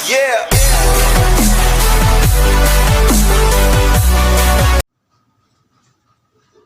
Yeah.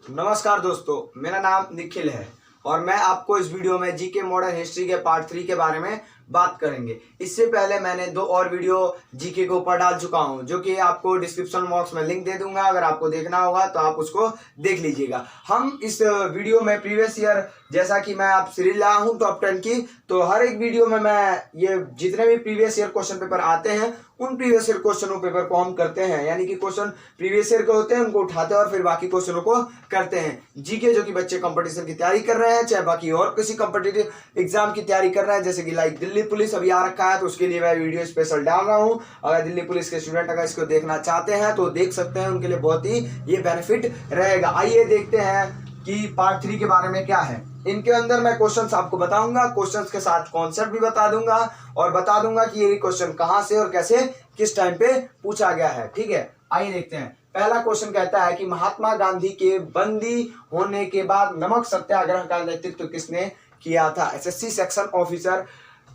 नमस्कार दोस्तों, मेरा नाम निखिल है और मैं आपको इस वीडियो में जीके मॉडर्न हिस्ट्री के पार्ट 3 के बारे में बात करेंगे। इससे पहले मैंने 2 और वीडियो जीके के ऊपर डाल चुका हूं, जो कि आपको डिस्क्रिप्शन बॉक्स में लिंक दे दूंगा। अगर आपको देखना होगा तो आप उसको देख लीजिएगा। हम इस वीडियो में प्रीवियस ईयर, जैसा कि मैं आप सीरीज लाया हूं टॉप 10 की, तो हर एक वीडियो में मैं ये जितने भी प्रीवियस ईयर क्वेश्चन पेपर आते हैं उन प्रीवियस ईयर क्वेश्चनों पेपर को हम करते हैं, यानी कि क्वेश्चन प्रीवियस ईयर के होते हैं उनको उठाते हैं और फिर बाकी क्वेश्चनों को करते हैं। जीके जो कि बच्चे कंपटीशन की तैयारी कर रहे हैं, चाहे बाकी और किसी कॉम्पिटिटिव एग्जाम की तैयारी कर रहे हैं, जैसे कि लाइक दिल्ली पुलिस अभी आ रखा है, तो उसके लिए मैं वीडियो स्पेशल डाल रहा हूं। अगर दिल्ली पुलिस के स्टूडेंट अगर इसको देखना चाहते हैं तो देख सकते हैं, उनके लिए बहुत ही ये बेनिफिट रहेगा। आइए देखते हैं कि पार्ट 3 के बारे में क्या है। इनके अंदर मैं क्वेश्चंस आपको बताऊंगा, क्वेश्चंस के साथ कॉन्सेप्ट भी बता दूंगा और बता दूंगा कि ये क्वेश्चन कहां से और कैसे किस टाइम पे पूछा गया है। ठीक है, आइए देखते हैं। पहला क्वेश्चन कहता है कि महात्मा गांधी के बंदी होने के बाद नमक सत्याग्रह का नेतृत्व किसने किया था? एसएससी सेक्शन ऑफिसर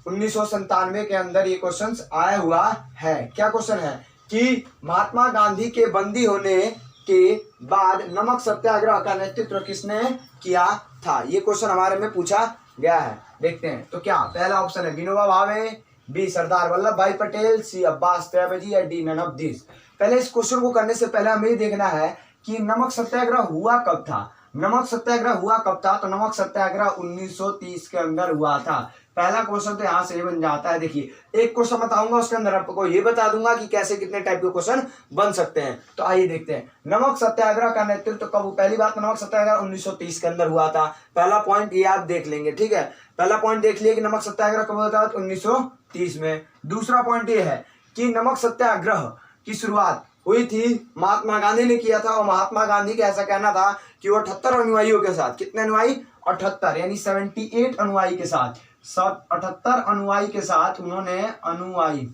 1997 के अंदर ये क्वेश्चन आया हुआ है। क्या क्वेश्चन है कि महात्मा गांधी के बंदी होने के बाद नमक सत्याग्रह का नेतृत्व किसने किया था? ये क्वेश्चन हमारे में पूछा गया है। देखते हैं तो क्या पहला ऑप्शन है विनोबा भावे, बी सरदार वल्लभ भाई पटेल, सी अब्बास त्रिवेदी या डी नन ऑफ दिस। पहले इस क्वेश्चन को करने से पहले हमें ये देखना है कि नमक सत्याग्रह हुआ कब था। नमक सत्याग्रह हुआ कब था? तो नमक सत्याग्रह 1930 के अंदर हुआ था। पहला क्वेश्चन तो यहाँ से बन जाता है। देखिए, एक क्वेश्चन बताऊंगा, उसके अंदर आपको ये बता दूंगा कि कैसे कितने टाइप के क्वेश्चन बन सकते हैं। तो आइए देखते हैं, नमक सत्याग्रह का नेतृत्व कब? पहली बात, नमक सत्याग्रह 1930 के अंदर हुआ था। पहला पॉइंट ये आप देख लेंगे। ठीक है, पहला पॉइंट देख लिया कि नमक सत्याग्रह कब हुआ था? 1930 में। दूसरा पॉइंट ये है कि नमक सत्याग्रह की शुरुआत हुई थी महात्मा गांधी ने किया था, और महात्मा गांधी का ऐसा कहना था कि वो 78 अनुयायियों के साथ, कितने अनुयायी? 78, यानी 78 अनुयायी के साथ, 78 अनुयायी के साथ उन्होंने अनुयायी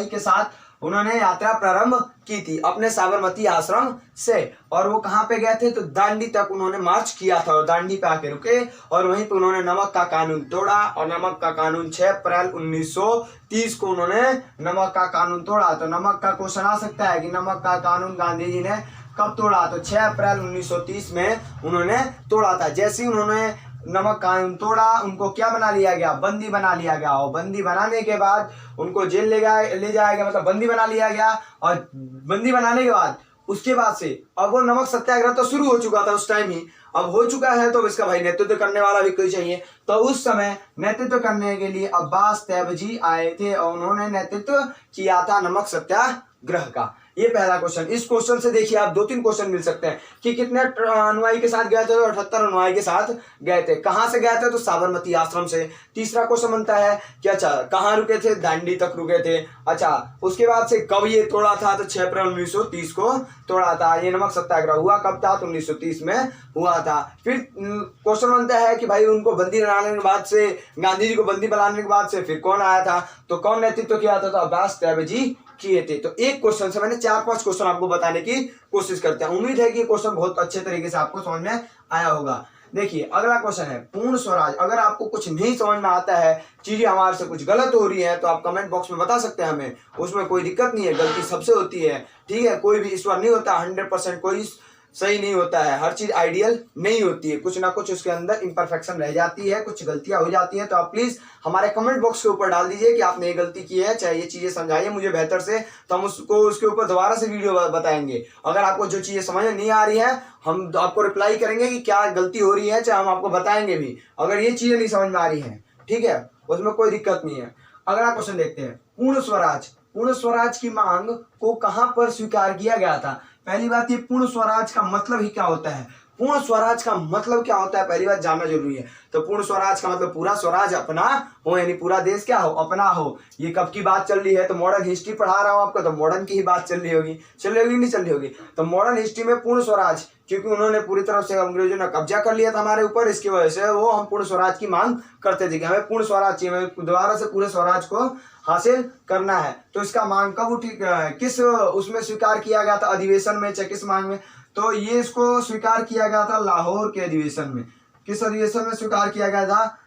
के साथ उन्होंने यात्रा प्रारंभ की थी अपने साबरमती आश्रम से। और वो कहाँ पे गए थे? तो दांडी तक उन्होंने मार्च किया था और दांडी पे आके रुके और वहीं पे उन्होंने नमक का कानून तोड़ा। और नमक का कानून 6 अप्रैल 1930 को उन्होंने नमक का कानून तोड़ा। तो नमक का क्वेश्चन आ सकता है कि नमक का कानून गांधी जी ने कब तोड़ा? तो 6 अप्रैल 1930 में उन्होंने तोड़ा था। जैसे ही उन्होंने नमक कानून तोड़ा, उनको क्या बना लिया गया? बंदी बना लिया गया। और बंदी बनाने के बाद उनको जेल ले जाया गया, मतलब बंदी बना लिया गया। और बंदी बनाने के बाद उसके बाद से अब वो नमक सत्याग्रह तो शुरू हो चुका था उस टाइम ही, अब हो चुका है, तो इसका भाई नेतृत्व करने वाला भी कोई चाहिए। तो उस समय नेतृत्व करने के लिए अब्बास त्रिवेदी आए थे और उन्होंने नेतृत्व किया था नमक सत्याग्रह का। ये पहला क्वेश्चन। इस क्वेश्चन से देखिए आप 2-3 क्वेश्चन मिल सकते हैं कि कितने अनुयायी के साथ गए थे? तो 78 अनुयायी के साथ गए थे। कहां से गए थे? तो साबरमती आश्रम से। तीसरा क्वेश्चन बनता है कि अच्छा कहां रुके थे? दांडी तक रुके थे। अच्छा, उसके बाद से कब ये तोड़ा था? तो 6 अप्रैल 1930 को तोड़ा था। ये नमक सत्याग्रह हुआ कब था? तो 1930 में हुआ था। फिर क्वेश्चन बनता है कि भाई उनको बंदी बनाने के बाद से, गांधी जी को बंदी बनाने के बाद से फिर कौन आया था? तो कौन नेतृत्व किया था? तो अब्बास त्रिवेदी किए थे। तो एक क्वेश्चन से मैंने 4-5 क्वेश्चन आपको बताने की कोशिश करते हैं। उम्मीद है कि ये क्वेश्चन बहुत अच्छे तरीके से आपको समझ में आया होगा। देखिए, अगला क्वेश्चन है पूर्ण स्वराज। अगर आपको कुछ नहीं समझ में आता है, चीजें हमारे से कुछ गलत हो रही है, तो आप कमेंट बॉक्स में बता सकते हैं हमें, उसमें कोई दिक्कत नहीं है। गलती सबसे होती है, ठीक है, कोई भी ईश्वर नहीं होता, 100% कोई सही नहीं होता है, हर चीज आइडियल नहीं होती है, कुछ ना कुछ उसके अंदर इम्परफेक्शन रह जाती है, कुछ गलतियां हो जाती हैं। तो आप प्लीज हमारे कमेंट बॉक्स के ऊपर डाल दीजिए कि आपने ये गलती की है, चाहे ये चीजें समझाइए मुझे बेहतर से, तो हम उसको उसके ऊपर दोबारा से वीडियो बताएंगे। अगर आपको जो चीजें समझ में नहीं आ रही है, हम आपको रिप्लाई करेंगे कि क्या गलती हो रही है, चाहे हम आपको बताएंगे भी अगर ये चीजें नहीं समझ में आ रही है। ठीक है, उसमें कोई दिक्कत नहीं है। अगला क्वेश्चन देखते हैं, पूर्ण स्वराज। पूर्ण स्वराज की मांग को कहां पर स्वीकार किया गया था? पहली बात, ये पूर्ण स्वराज का मतलब ही क्या होता है? पूर्ण स्वराज का मतलब क्या होता है, पहली बात जानना जरूरी है। तो पूर्ण स्वराज का मतलब पूरा स्वराज अपना हो, यानी पूरा देश क्या हो? अपना हो। ये कब की बात चल रही है? तो मॉडर्न हिस्ट्री पढ़ा रहा हूं आपको, तो मॉडर्न की ही बात चल रही होगी, नहीं चल रही होगी। तो मॉडर्न हिस्ट्री में पूर्ण स्वराज, क्योंकि उन्होंने पूरी तरह से अंग्रेजों ने कब्जा कर लिया था हमारे ऊपर, इसकी वजह से वो हम पूर्ण स्वराज की मांग करते थे कि हमें पूर्ण स्वराज चाहिए, हमें दोबारा से पूरे स्वराज को हासिल करना है। तो इसका मांग कब उठी, किस उसमें स्वीकार किया गया था? अधिवेशन में, चाहे किस मांग में? तो ये इसको स्वीकार किया गया था लाहौर के अधिवेशन में। किस अधिवेशन में स्वीकार किया गया था?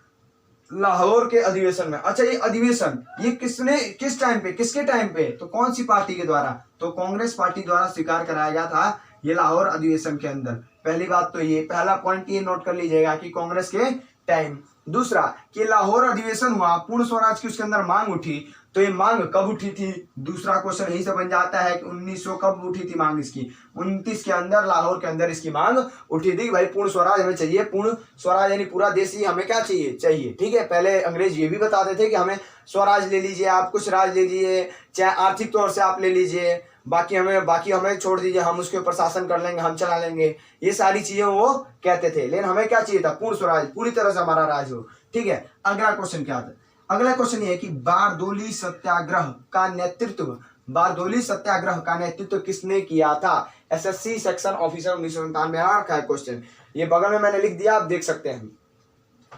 लाहौर के अधिवेशन में। अच्छा, ये अधिवेशन ये किसने, किस टाइम पे, किसके टाइम पे, तो कौन सी पार्टी के द्वारा, तो कांग्रेस पार्टी द्वारा स्वीकार कराया गया था ये लाहौर अधिवेशन के अंदर। पहली बात तो ये, पहला पॉइंट ये नोट कर लीजिएगा कि कांग्रेस के टाइम। दूसरा कि लाहौर अधिवेशन हुआ, पूर्ण स्वराज की उसके अंदर मांग उठी, तो ये मांग कब उठी थी, दूसरा क्वेश्चन यही से बन जाता है कि 1900 कब उठी थी मांग इसकी, 29 के अंदर लाहौर के अंदर इसकी मांग उठी थी। भाई पूर्ण स्वराज हमें चाहिए, पूर्ण स्वराज यानी पूरा देश ही हमें क्या चाहिए, चाहिए। ठीक है, पहले अंग्रेज ये भी बताते थे कि हमें स्वराज ले लीजिए, आप कुछ राज ले लीजिए, चाहे आर्थिक तौर से आप ले लीजिए, बाकी हमें छोड़ दीजिए, हम उसके ऊपर शासन कर लेंगे, हम चला लेंगे, ये सारी चीजें वो कहते थे। लेकिन हमें क्या चाहिए था, पूर्ण स्वराज, पूरी तरह से हमारा राज हो। ठीक है, अगला क्वेश्चन क्या था, अगला क्वेश्चन ये है कि बारदोली सत्याग्रह का नेतृत्व, बारदोली सत्याग्रह का नेतृत्व किसने किया था। एसएससी सेक्शन ऑफिसर 1997 में आ रखा है क्वेश्चन, ये बगल में मैंने लिख दिया, आप देख सकते हैं।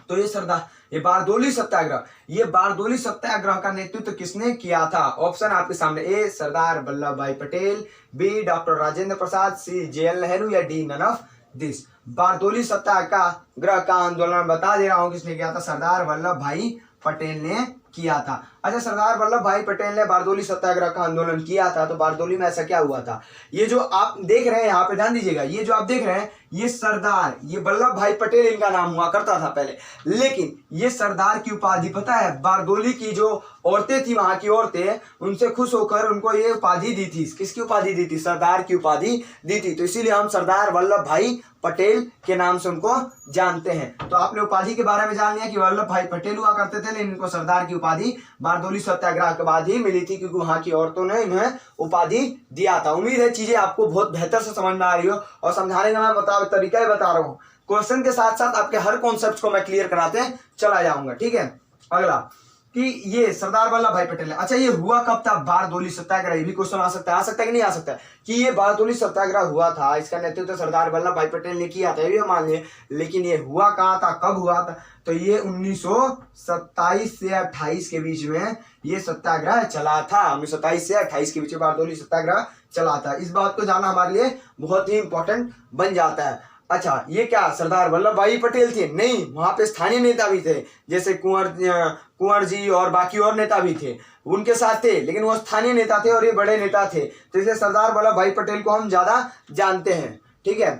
तो ये बारदोली सत्याग्रह, ये बारदोली सत्याग्रह का नेतृत्व किसने किया था। ऑप्शन आपके सामने, ए Sardar Vallabh bhai Patel, B doctor Rajendra Prasad, C JL Nehru, या D none of this. Bardoli Satyagraha का आंदोलन बता दे रहा हूं किसने किया था, सरदार वल्लभ भाई पटेल ने किया था। अच्छा, सरदार वल्लभ भाई पटेल ने बारदोली सत्याग्रह का आंदोलन किया था, तो बारदोली में ऐसा क्या हुआ था, ये जो आप देख रहे हैं यहाँ पे ध्यान दीजिएगा, ये जो आप देख रहे हैं ये सरदार, ये वल्लभ भाई पटेल इनका नाम हुआ करता था पहले, लेकिन ये सरदार की उपाधि पता है, बारदोली की जो औरतें थी, वहां की औरतें, उनसे खुश होकर उनको ये उपाधि दी थी। किसकी उपाधि दी थी, सरदार की उपाधि दी थी। तो इसीलिए हम सरदार वल्लभ भाई पटेल के नाम से उनको जानते हैं। तो आपने उपाधि के बारे में जान लिया कि वल्लभ भाई पटेल हुआ करते थे, लेकिन इनको सरदार की उपाधि बारदोली सत्याग्रह के बाद ही मिली थी, क्योंकि वहां की औरतों ने इन्हें उपाधि दिया था। उम्मीद है चीजें आपको बहुत बेहतर से समझ में आ रही हो, और समझाने का मैं तरीका ही बता रहा हूँ। क्वेश्चन के साथ साथ आपके हर कॉन्सेप्ट को मैं क्लियर कराते चला जाऊंगा। ठीक है, अगला कि ये सरदार वल्लभ भाई पटेल। अच्छा, ये हुआ कब था बारदोली सत्याग्रह, ये भी क्वेश्चन आ सकता है कि नहीं आ सकता है, कि ये बारदोली सत्याग्रह हुआ था, इसका नेतृत्व सरदार वल्लभ भाई पटेल ने किया था, ये भी मान लिए, लेकिन ये हुआ कहाँ था, कब हुआ था, तो ये 1927 से 28 के बीच में ये सत्याग्रह चला था। 1927 से 28 के बीच में बारदोली सत्याग्रह चला था। इस बात को जानना हमारे लिए बहुत ही इंपॉर्टेंट बन जाता है। अच्छा, ये क्या सरदार वल्लभ भाई पटेल थे, नहीं, वहां पे स्थानीय नेता भी थे, जैसे कुंवर जी और बाकी और नेता भी थे, उनके साथ थे, लेकिन वो स्थानीय नेता थे और ये बड़े नेता थे, तो इसलिए सरदार वल्लभ भाई पटेल को हम ज्यादा जानते हैं। ठीक है,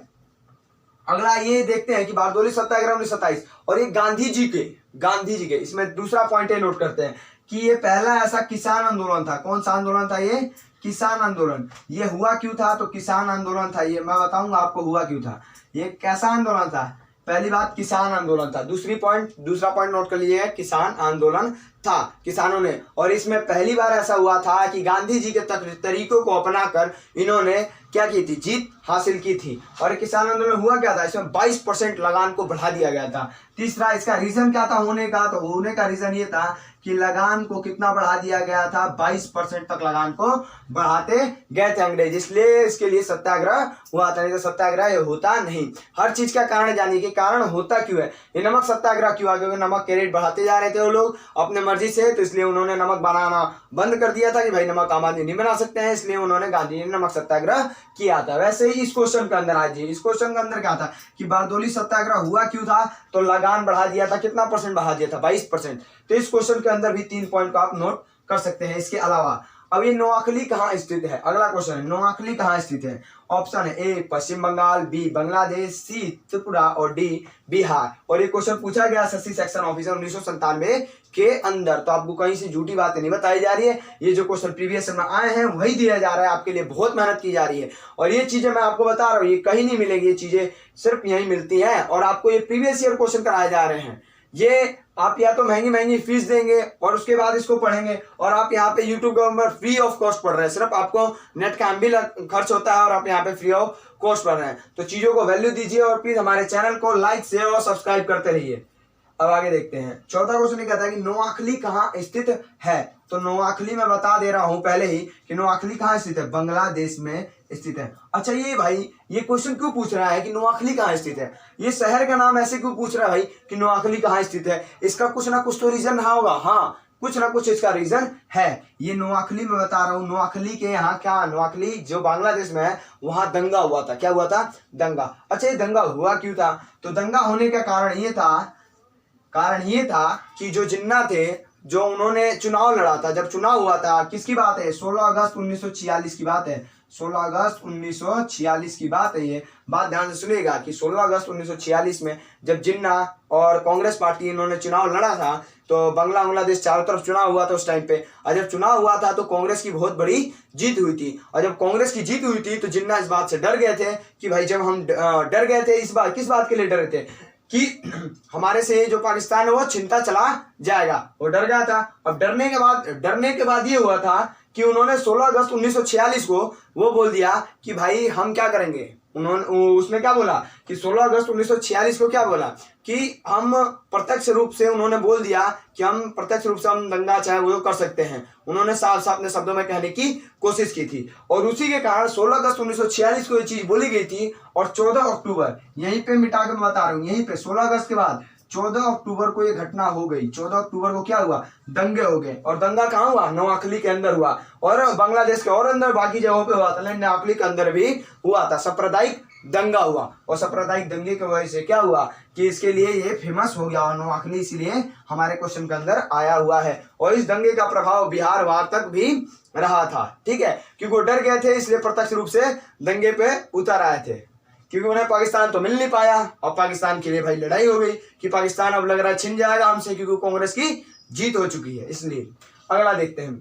अगला ये देखते हैं कि बारदोली सत्याग्रह 1927, और ये गांधी जी के इसमें दूसरा पॉइंट ये नोट करते हैं कि ये पहला ऐसा किसान आंदोलन था। कौन सा आंदोलन था, ये किसान आंदोलन। ये हुआ क्यों था, तो किसान आंदोलन था, ये मैं बताऊंगा आपको हुआ क्यों था। ये कैसा आंदोलन था, पहली बात किसान आंदोलन था, दूसरा पॉइंट नोट कर लीजिएगा, किसान आंदोलन था किसानों ने। और इसमें पहली बार ऐसा हुआ था कि गांधी जी के तरीकों को अपनाकर इन्होंने क्या की थी, जीत हासिल की थी। और किसान आंदोलन हुआ क्या था, इसमें 22% लगान को बढ़ा दिया गया था। तीसरा, इसका रीजन क्या था होने का, तो होने का रीजन ये था कि लगान को कितना बढ़ा दिया गया था, 22% तक लगान को बढ़ाते गए थे अंग्रेज, इसलिए इसके लिए सत्याग्रह हुआ था, नहीं तो सत्याग्रह ये होता नहीं। हर चीज का कारण जानिए कि कारण होता क्यों है। ये नमक सत्याग्रह क्यों हुआ, क्योंकि नमक के रेट बढ़ाते जा रहे थे वो लोग अपने मर्जी से, तो इसलिए उन्होंने नमक बनाना बंद कर दिया था कि भाई नमक आम आदमी नहीं बना सकते हैं, इसलिए उन्होंने गांधी जी ने नमक सत्याग्रह किया था। वैसे ही इस क्वेश्चन के अंदर आज इस क्वेश्चन के अंदर क्या था कि बारदोली सत्याग्रह हुआ क्यों था, तो लगान बढ़ा दिया था, कितना परसेंट बढ़ा दिया था, 22%। तो इस क्वेश्चन के अंदर भी 3 पॉइंट को आप नोट कर सकते हैं। इसके अलावा अब ये नोआखली कहाँ स्थित है, अगला क्वेश्चन है, नोआखली कहाँ स्थित है। ऑप्शन है, ए पश्चिम बंगाल, बी बांग्लादेश, सी त्रिपुरा और डी बिहार। और ये क्वेश्चन पूछा गया एसएससी सेक्शन ऑफिसर 1997 के अंदर, तो आपको कहीं से झूठी बातें नहीं बताई जा रही है। ये जो क्वेश्चन प्रीवियस में आए हैं वही दिया जा रहा है, आपके लिए बहुत मेहनत की जा रही है। और ये चीजें मैं आपको बता रहा हूँ, ये कहीं नहीं मिलेगी, ये चीजें सिर्फ यहीं मिलती हैं, और आपको ये प्रीवियस ईयर क्वेश्चन कराए जा रहे हैं। ये आप या तो महंगी फीस देंगे और उसके बाद इसको पढ़ेंगे, और आप यहाँ पे यूट्यूब के ऊपर फ्री ऑफ कॉस्ट पढ़ रहे हैं, सिर्फ आपको नेट का एमबी खर्च होता है और आप यहाँ पे फ्री ऑफ कॉस्ट पढ़ रहे हैं। तो चीजों को वैल्यू दीजिए और प्लीज हमारे चैनल को लाइक शेयर और सब्सक्राइब करते रहिए। अब आगे देखते हैं, चौथा क्वेश्चन ये कहता है कि नोआखली कहाँ स्थित है। तो नोआखली मैं बता दे रहा हूं पहले ही कि नोआखली कहाँ स्थित है, बांग्लादेश में स्थित है। अच्छा, ये भाई ये क्वेश्चन क्यों पूछ रहा है कि नोआखली कहाँ स्थित है, ये शहर का नाम ऐसे क्यों पूछ रहा है भाई कि नोआखली कहाँ स्थित है, इसका कुछ ना कुछ तो रीजन रहा होगा। हाँ, कुछ ना कुछ इसका रीजन है। ये नोआखली में बता रहा हूँ, नोआखली के यहाँ क्या, नोआखली जो बांग्लादेश में है वहां दंगा हुआ था। क्या हुआ था, दंगा। अच्छा, ये दंगा हुआ क्यों था, तो दंगा होने का कारण ये था कारण ये था कि जो जिन्ना थे, जो उन्होंने चुनाव लड़ा था, जब चुनाव हुआ था, किसकी बात है, 16 अगस्त 1946 की बात है, 16 अगस्त 1946 की बात है। ये बात ध्यान से सुनिएगा कि 16 अगस्त 1946 में जब जिन्ना और कांग्रेस पार्टी इन्होंने चुनाव लड़ा था, तो बांग्लादेश चारों तरफ चुनाव हुआ था उस टाइम पे। और जब चुनाव हुआ था तो कांग्रेस की बहुत बड़ी जीत हुई थी। और जब कांग्रेस की जीत हुई थी तो जिन्ना इस बात से डर गए थे कि भाई, जब हम डर गए थे, इस बात किस बात के लिए डरे थे कि हमारे से जो पाकिस्तान है वो छिनता चला जाएगा, वो डर गया था। अब डरने के बाद ये हुआ था कि उन्होंने 16 अगस्त 1946 को वो बोल दिया कि भाई हम क्या करेंगे। उन्होंने उसमें क्या बोला कि 16 अगस्त 1946 को क्या बोला कि हम प्रत्यक्ष रूप से, उन्होंने बोल दिया कि हम प्रत्यक्ष रूप से हम दंगा चाहे वो कर सकते हैं। उन्होंने साफ साफ अपने शब्दों में कहने की कोशिश की थी और उसी के कारण 16 अगस्त 1946 को ये चीज बोली गई थी। और 14 अक्टूबर, यहीं पे मिटा के मैं बता रहा हूँ, यहीं पे 16 अगस्त के बाद 14 अक्टूबर को ये घटना हो गई। 14 अक्टूबर को क्या हुआ, दंगे हो गए। और दंगा कहाँ हुआ, नोआखली के अंदर हुआ और बांग्लादेश के और अंदर बाकी जगहों पे हुआ था, लेकिन नोआखली के अंदर भी हुआ था, सांप्रदायिक दंगा हुआ। और सांप्रदायिक दंगे की वजह से क्या हुआ कि इसके लिए ये फेमस हो गया नोआखली, इसलिए हमारे क्वेश्चन के अंदर आया हुआ है। और इस दंगे का प्रभाव बिहार वार तक भी रहा था, ठीक है, क्योंकि वो डर गए थे, इसलिए प्रत्यक्ष रूप से दंगे पे उतर आए थे, क्योंकि उन्हें पाकिस्तान तो मिल नहीं पाया। और पाकिस्तान के लिए भाई लड़ाई हो गई कि पाकिस्तान अब लग रहा है छिन जाएगा हमसे, क्योंकि कांग्रेस की जीत हो चुकी है। इसलिए अगला देखते हैं,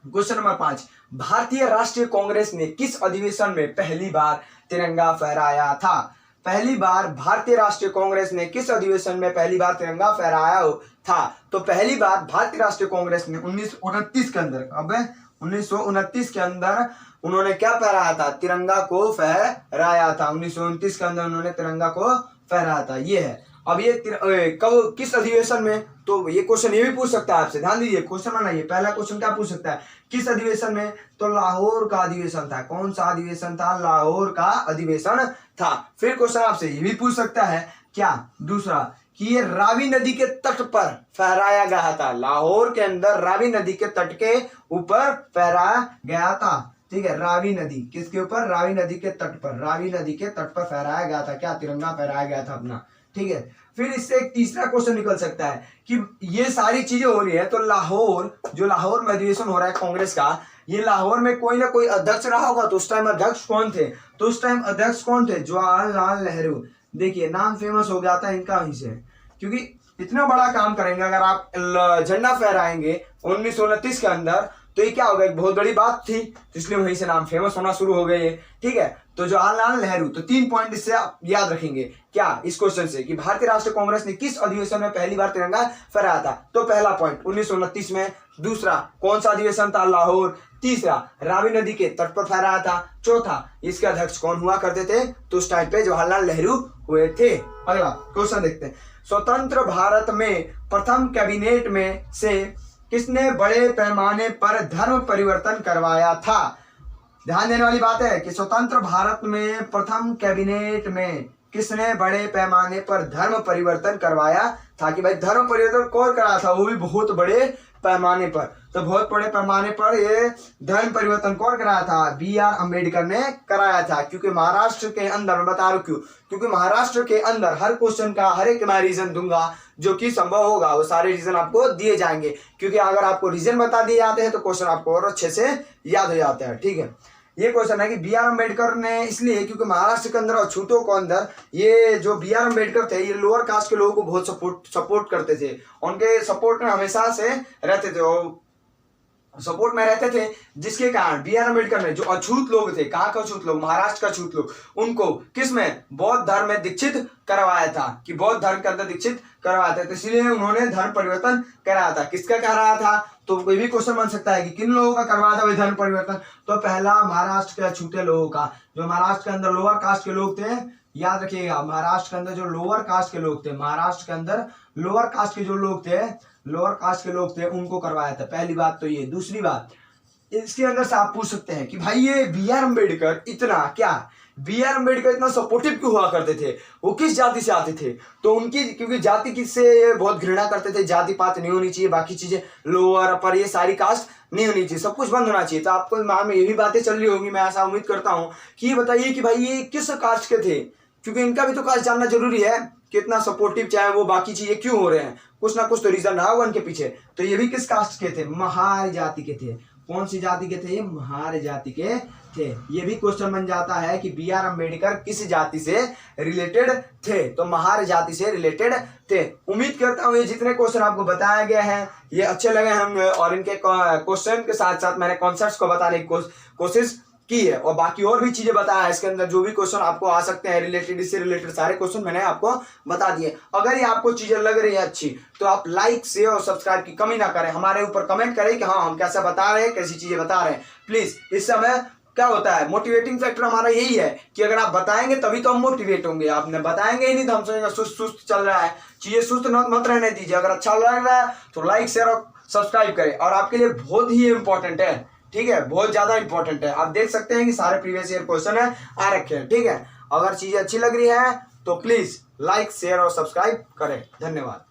क्वेश्चन नंबर 5, भारतीय राष्ट्रीय कांग्रेस ने किस अधिवेशन में पहली बार तिरंगा फहराया था। पहली बार भारतीय राष्ट्रीय कांग्रेस ने किस अधिवेशन में पहली बार तिरंगा फहराया था। तो पहली बार भारतीय राष्ट्रीय कांग्रेस ने 1929 के अंदर, अब 1929 के अंदर उन्होंने क्या फहराया था, तिरंगा को फहराया था। 1929 के अंदर उन्होंने तिरंगा को फहराया था, ये है। अब ये कब, किस अधिवेशन में, तो ये क्वेश्चन ये भी पूछ सकता है आपसे, ध्यान दीजिए, क्वेश्चन बनाइए। पहला क्वेश्चन क्या पूछ सकता है, किस अधिवेशन में, तो लाहौर का अधिवेशन था। कौन सा अधिवेशन था, लाहौर का अधिवेशन था। फिर क्वेश्चन आपसे ये भी पूछ सकता है क्या, दूसरा, कि ये रावी नदी के तट पर फहराया गया था। लाहौर के अंदर रावी नदी के तट के ऊपर फहराया गया था, ठीक है। रावी नदी किसके ऊपर, रावी नदी के तट पर, रावी नदी के तट पर फहराया गया था क्या, तिरंगा फहराया गया था अपना, ठीक है। फिर इससे एक तीसरा क्वेश्चन निकल सकता है कि ये सारी चीजें हो रही है तो लाहौर, जो लाहौर में अधिवेशन हो रहा है कांग्रेस का, ये लाहौर में कोई ना कोई अध्यक्ष रहा होगा। तो उस टाइम अध्यक्ष कौन थे, तो उस टाइम अध्यक्ष कौन थे, जवाहरलाल नेहरू। देखिए नाम फेमस हो गया था इनका वहीं से, क्योंकि इतना बड़ा काम करेंगे अगर आप झंडा फहराएंगे 1929 के अंदर, तो ये क्या होगा, एक बहुत बड़ी बात थी, इसलिए वहीं से नाम फेमस होना शुरू हो गए, ठीक है। तो जवाहरलाल नेहरू, तो 3 पॉइंट इससे आप याद रखेंगे क्या, इस क्वेश्चन से, कि भारतीय राष्ट्रीय कांग्रेस ने किस अधिवेशन में पहली बार तिरंगा फहराया था। तो पहला पॉइंट 1929 में, दूसरा कौन सा अधिवेशन था, लाहौर, तीसरा रावी नदी के तट पर फहराया था, चौथा इसके अध्यक्ष कौन हुआ करते थे, तो उस टाइम पे जवाहरलाल नेहरू हुए थे। अगला क्वेश्चन देखते हैं, स्वतंत्र भारत में प्रथम कैबिनेट में से किसने बड़े पैमाने पर धर्म परिवर्तन करवाया था। ध्यान देने वाली बात है कि स्वतंत्र भारत में प्रथम कैबिनेट में किसने बड़े पैमाने पर धर्म परिवर्तन करवाया था, कि भाई धर्म परिवर्तन कौन कराया था, वो भी बहुत बड़े पैमाने पर। तो बहुत बड़े पैमाने पर ये धर्म परिवर्तन कौन कराया था, B.R. अम्बेडकर ने कराया था। क्योंकि महाराष्ट्र के अंदर, मैं बता रहा हूं क्यों, क्योंकि महाराष्ट्र के अंदर हर क्वेश्चन का हर एक मैं रीजन दूंगा, जो कि संभव होगा वो सारे रीजन आपको दिए जाएंगे। क्योंकि अगर आपको रीजन बता दिए जाते हैं तो क्वेश्चन आपको और अच्छे से याद हो जाता है, ठीक है। ये क्वेश्चन है कि B.R. अम्बेडकर ने, इसलिए क्योंकि महाराष्ट्र के अंदर अछूतों के अंदर ये जो B.R. अम्बेडकर थे, ये लोअर कास्ट के लोगों को बहुत सपोर्ट करते थे, उनके सपोर्ट में हमेशा से रहते थे, और सपोर्ट में रहते थे, जिसके कारण B.R. अम्बेडकर ने जो अछूत लोग थे, कहाँ के अछूत लोग, महाराष्ट्र का अछूत लोग, उनको किस में, बौद्ध धर्म में दीक्षित करवाया था, कि बौद्ध धर्म के अंदर दीक्षित करवाया था। तो इसलिए उन्होंने धर्म परिवर्तन कराया था। किसका कराया था, तो कोई भी क्वेश्चन बन सकता है कि किन लोगों का करवाया था धर्म परिवर्तन। तो पहला महाराष्ट्र के अछूते लोगों का, जो महाराष्ट्र के अंदर लोअर कास्ट के लोग थे, याद रखिएगा, महाराष्ट्र के अंदर जो लोअर कास्ट के लोग थे, महाराष्ट्र के अंदर लोअर कास्ट के जो लोग थे, लोअर कास्ट के लोग थे, उनको करवाया था। पहली बात तो ये। दूसरी बात, इसके अंदर से आप पूछ सकते हैं कि भाई ये B.R. अम्बेडकर इतना क्या, B.R. अम्बेडकर इतना सपोर्टिव क्यों हुआ करते थे, वो किस जाति से आते थे, तो उनकी, क्योंकि जाति किससे बहुत घृणा करते थे, जाति पात नहीं होनी चाहिए, बाकी चीजें लोअर अपर ये सारी कास्ट नहीं होनी चाहिए, सब कुछ बंद होना चाहिए। तो आपको दिमाग में ये भी बातें चल रही होंगी, मैं ऐसा उम्मीद करता हूँ कि ये बताइए कि भाई ये किस कास्ट के थे, क्योंकि इनका भी तो कास्ट जानना जरूरी है, कितना सपोर्टिव चाहे वो बाकी चीजें क्यों हो रहे हैं, कुछ ना कुछ तो रीजन रहा होगा इनके पीछे। तो ये भी किस कास्ट के थे, महार जाति के थे। कौन सी जाति के थे, ये महार जाति के थे। ये भी क्वेश्चन बन जाता है कि बी आर अम्बेडकर किस जाति से रिलेटेड थे, तो महार जाति से रिलेटेड थे। उम्मीद करता हूँ ये जितने क्वेश्चन आपको बताया गया है ये अच्छे लगे होंगे, और इनके क्वेश्चन के साथ साथ मैंने कॉन्सेप्ट्स को बताने की कोशिश की है, और बाकी और भी चीजें बताया है इसके अंदर, जो भी क्वेश्चन आपको आ सकते हैं रिलेटेड, इससे रिलेटेड सारे क्वेश्चन मैंने आपको बता दिए। अगर ये आपको चीजें लग रही है अच्छी, तो आप लाइक शेयर और सब्सक्राइब की कमी ना करें, हमारे ऊपर कमेंट करें कि हाँ हम कैसा बता रहे हैं, कैसी चीजें बता रहे हैं। प्लीज, इस समय क्या होता है, मोटिवेटिंग फैक्टर हमारा यही है कि अगर आप बताएंगे तभी तो हम मोटिवेट होंगे, आपने बताएंगे ही नहीं तो हम सोचेंगे सुस्त चल रहा है, चीजें सुस्त मत रहने दीजिए। अगर अच्छा लग रहा है तो लाइक शेयर और सब्सक्राइब करें, और आपके लिए बहुत ही इंपॉर्टेंट है, ठीक है, बहुत ज्यादा इंपॉर्टेंट है। आप देख सकते हैं कि सारे प्रीवियस ईयर क्वेश्चन है आ रखे हैं, ठीक है। अगर चीजें अच्छी लग रही है तो प्लीज लाइक शेयर और सब्सक्राइब करें। धन्यवाद।